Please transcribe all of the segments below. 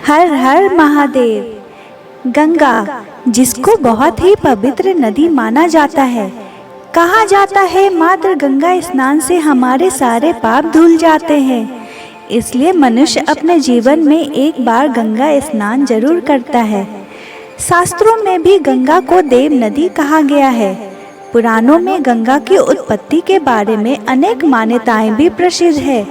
हर हर महादेव। गंगा, जिसको बहुत ही पवित्र नदी माना जाता है, कहा जाता है मात्र गंगा स्नान से हमारे सारे पाप धुल जाते हैं। इसलिए मनुष्य अपने जीवन में एक बार गंगा स्नान जरूर करता है। शास्त्रों में भी गंगा को देव नदी कहा गया है। पुराणों में गंगा की उत्पत्ति के बारे में अनेक मान्यताएं भी प्रसिद्ध है।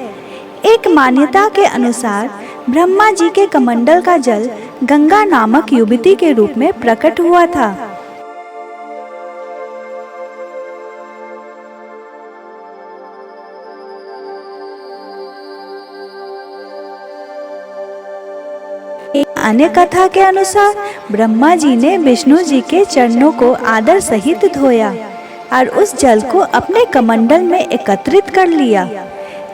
एक मान्यता के अनुसार ब्रह्मा जी के कमंडल का जल गंगा नामक युवती के रूप में प्रकट हुआ था। एक अन्य कथा के अनुसार ब्रह्मा जी ने विष्णु जी के चरणों को आदर सहित धोया और उस जल को अपने कमंडल में एकत्रित कर लिया।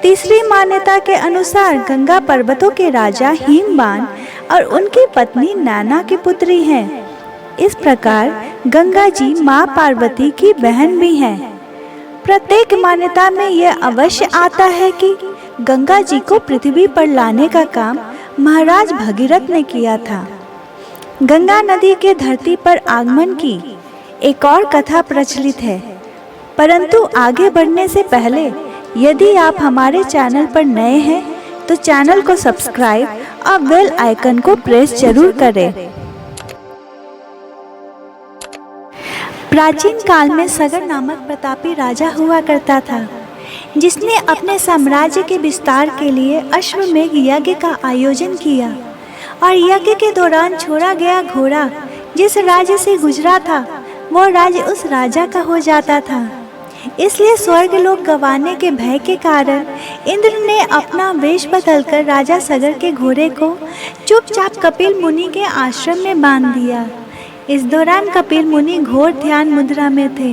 तीसरी मान्यता के अनुसार गंगा पर्वतों के राजा हिमवान और उनकी पत्नी नैना की पुत्री हैं। इस प्रकार गंगा जी माँ पार्वती की बहन भी हैं। प्रत्येक मान्यता में यह अवश्य आता है कि गंगा जी को पृथ्वी पर लाने का काम महाराज भगीरथ ने किया था। गंगा नदी के धरती पर आगमन की एक और कथा प्रचलित है, परंतु आगे बढ़ने से पहले यदि आप हमारे चैनल पर नए हैं तो चैनल को सब्सक्राइब और बेल आइकन को प्रेस जरूर करें। प्राचीन काल में सगर नामक प्रतापी राजा हुआ करता था, जिसने अपने साम्राज्य के विस्तार के लिए अश्वमेध यज्ञ का आयोजन किया और यज्ञ के दौरान छोड़ा गया घोड़ा जिस राज्य से गुजरा था वो राज्य उस राजा का हो जाता था। इसलिए स्वर्ग लोक गंवाने के भय के कारण इंद्र ने अपना वेश बदलकर राजा सगर के घोड़े को चुपचाप कपिल मुनि के आश्रम में बांध दिया। इस दौरान कपिल मुनि घोर ध्यान मुद्रा में थे।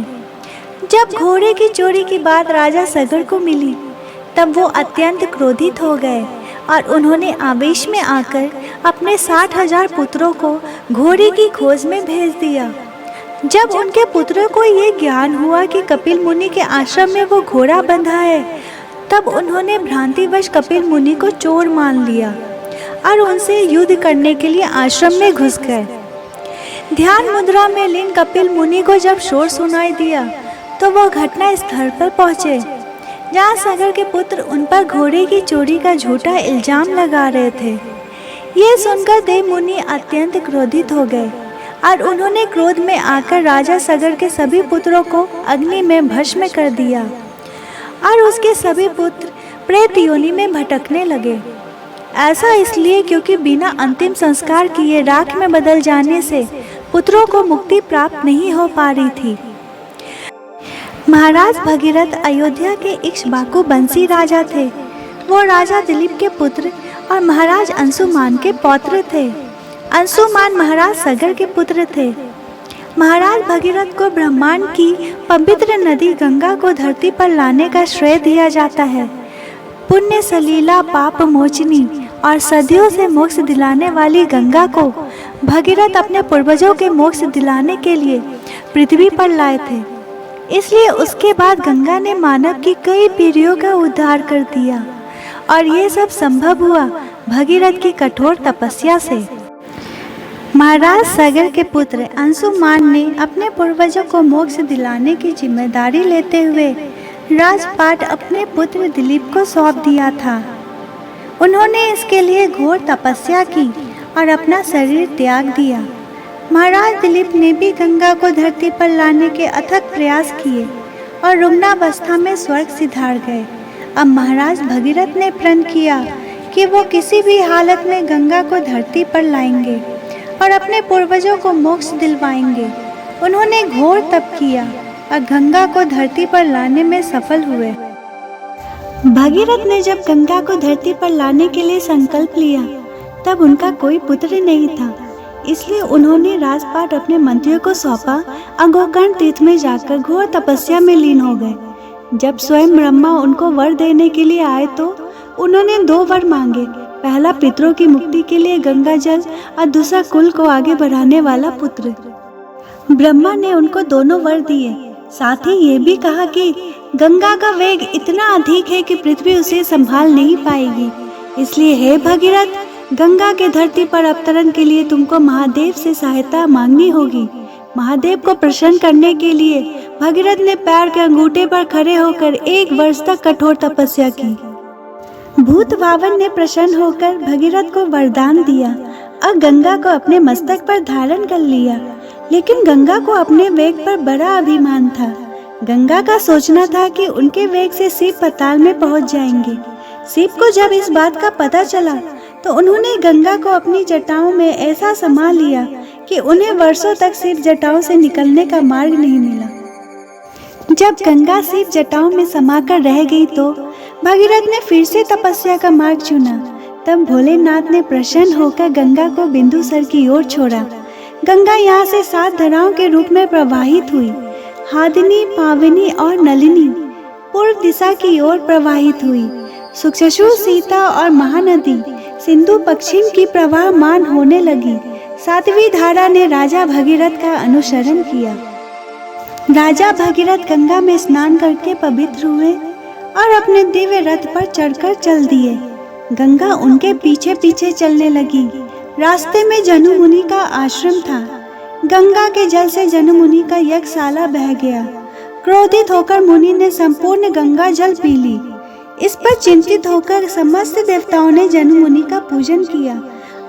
जब घोड़े की चोरी की बात राजा सगर को मिली तब वो अत्यंत क्रोधित हो गए और उन्होंने आवेश में आकर अपने 60,000 पुत्रों को घोड़े की खोज में भेज दिया। जब उनके पुत्रों को ये ज्ञान हुआ कि कपिल मुनि के आश्रम में वो घोड़ा बंधा है, तब उन्होंने भ्रांतिवश कपिल मुनि को चोर मान लिया और उनसे युद्ध करने के लिए आश्रम में घुस गए। ध्यान मुद्रा में लीन कपिल मुनि को जब शोर सुनाई दिया तो वो घटना स्थल पर पहुंचे, जहां सगर के पुत्र उन पर घोड़े की चोरी का झूठा इल्जाम लगा रहे थे। ये सुनकर देव मुनि अत्यंत क्रोधित हो गए और उन्होंने क्रोध में आकर राजा सगर के सभी पुत्रों को अग्नि में भस्म कर दिया और उसके सभी पुत्र प्रेत योनि में भटकने लगे। ऐसा इसलिए क्योंकि बिना अंतिम संस्कार किए राख में बदल जाने से पुत्रों को मुक्ति प्राप्त नहीं हो पा रही थी। महाराज भगीरथ अयोध्या के इक्ष्वाकु वंशी राजा थे। वो राजा दिलीप के पुत्र और महाराज अंशुमान के पौत्र थे। अंशुमान महाराज सगर के पुत्र थे। महाराज भगीरथ को ब्रह्मांड की पवित्र नदी गंगा को धरती पर लाने का श्रेय दिया जाता है। पुण्य सलीला पाप मोचनी और सदियों से मोक्ष दिलाने वाली गंगा को भगीरथ अपने पूर्वजों के मोक्ष दिलाने के लिए पृथ्वी पर लाए थे। इसलिए उसके बाद गंगा ने मानव की कई पीढ़ियों का उद्धार कर दिया और ये सब संभव हुआ भगीरथ की कठोर तपस्या से। महाराज सगर के पुत्र अंशुमान ने अपने पूर्वजों को मोक्ष दिलाने की जिम्मेदारी लेते हुए राजपाट अपने पुत्र दिलीप को सौंप दिया था। उन्होंने इसके लिए घोर तपस्या की और अपना शरीर त्याग दिया। महाराज दिलीप ने भी गंगा को धरती पर लाने के अथक प्रयास किए और रुग्णावस्था में स्वर्ग सिधार गए। अब महाराज भगीरथ ने प्रण किया कि वो किसी भी हालत में गंगा को धरती पर लाएंगे और अपने पूर्वजों को मोक्ष दिलवाएंगे। उन्होंने घोर तप किया और गंगा को धरती पर लाने में सफल हुए। भगीरथ ने जब गंगा को धरती पर लाने के लिए संकल्प लिया तब उनका कोई पुत्र नहीं था। इसलिए उन्होंने राजपाट अपने मंत्रियों को सौंपा और गोकर्ण तीर्थ में जाकर घोर तपस्या में लीन हो गए। जब स्वयं ब्रह्मा उनको वर देने के लिए आए तो उन्होंने 2 वर मांगे। पहला पितरों की मुक्ति के लिए गंगा जल और दूसरा कुल को आगे बढ़ाने वाला पुत्र। ब्रह्मा ने उनको दोनों वर दिए। साथ ही ये भी कहा कि गंगा का वेग इतना अधिक है कि पृथ्वी उसे संभाल नहीं पाएगी। इसलिए हे भगीरथ, गंगा के धरती पर अवतरण के लिए तुमको महादेव से सहायता मांगनी होगी। महादेव को प्रसन्न करने के लिए भगीरथ ने पैर के अंगूठे पर खड़े होकर 1 वर्ष तक कठोर तपस्या की। भूत वावन ने प्रसन्न होकर भगीरथ को वरदान दिया और गंगा को अपने मस्तक पर धारण कर लिया। लेकिन गंगा को अपने वेग पर बड़ा अभिमान था। गंगा का सोचना था कि उनके वेग से शिव पाताल में पहुंच जाएंगे। शिव को जब इस बात का पता चला तो उन्होंने गंगा को अपनी जटाओं में ऐसा समा लिया कि उन्हें वर्षों तक शिव जटाओं से निकलने का मार्ग नहीं मिला। जब गंगा शिव जटाओं में समाकर रह गई तो भगीरथ ने फिर से तपस्या का मार्ग चुना। तब भोलेनाथ ने प्रसन्न होकर गंगा को बिंदुसर की ओर छोड़ा। गंगा यहाँ से 7 धाराओं के रूप में प्रवाहित हुई। हादिनी, पावनी और नलिनी पूर्व दिशा की ओर प्रवाहित हुई। सुक्षसु, सीता और महानदी सिंधु पश्चिम की प्रवाहमान होने लगी। 7वीं धारा ने राजा भगीरथ का अनुसरण किया। राजा भगीरथ गंगा में स्नान करके पवित्र हुए और अपने दिव्य रथ पर चढ़कर चल दिए। गंगा उनके पीछे पीछे चलने लगी। रास्ते में जनु मुनि का आश्रम था। गंगा के जल से जनु मुनि का यज्ञशाला बह गया। क्रोधित होकर मुनि ने संपूर्ण गंगा जल पी ली। इस पर चिंतित होकर समस्त देवताओं ने जनु मुनि का पूजन किया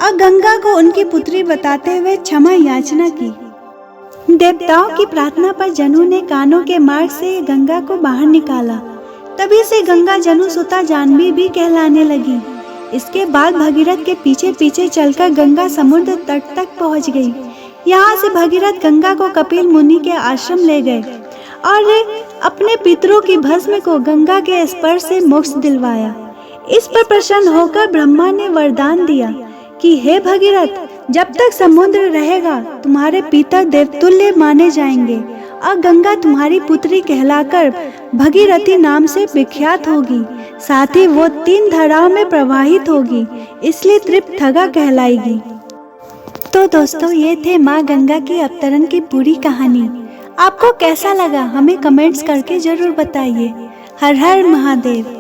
और गंगा को उनकी पुत्री बताते हुए क्षमा याचना की। देवताओं की प्रार्थना पर जनु ने कानों के मार्ग से गंगा को बाहर निकाला। तभी से गंगा जनु सुता जानवी भी कहलाने लगी। इसके बाद भगीरथ के पीछे पीछे चलकर गंगा समुद्र तट तक पहुंच गई। यहाँ से भगीरथ गंगा को कपिल मुनि के आश्रम ले गए और अपने पितरों की भस्म को गंगा के स्पर्श से मोक्ष दिलवाया। इस पर प्रसन्न होकर ब्रह्मा ने वरदान दिया कि हे भगीरथ, जब तक समुद्र रहेगा तुम्हारे पितर देवतुल्य माने जाएंगे और गंगा तुम्हारी पुत्री कहलाकर भगीरथी नाम से विख्यात होगी। साथ ही वो 3 धाराओं में प्रवाहित होगी, इसलिए त्रिपथगा कहलाएगी। तो दोस्तों, ये थे माँ गंगा की अवतरण की पूरी कहानी। आपको कैसा लगा हमें कमेंट्स करके जरूर बताइए। हर हर महादेव।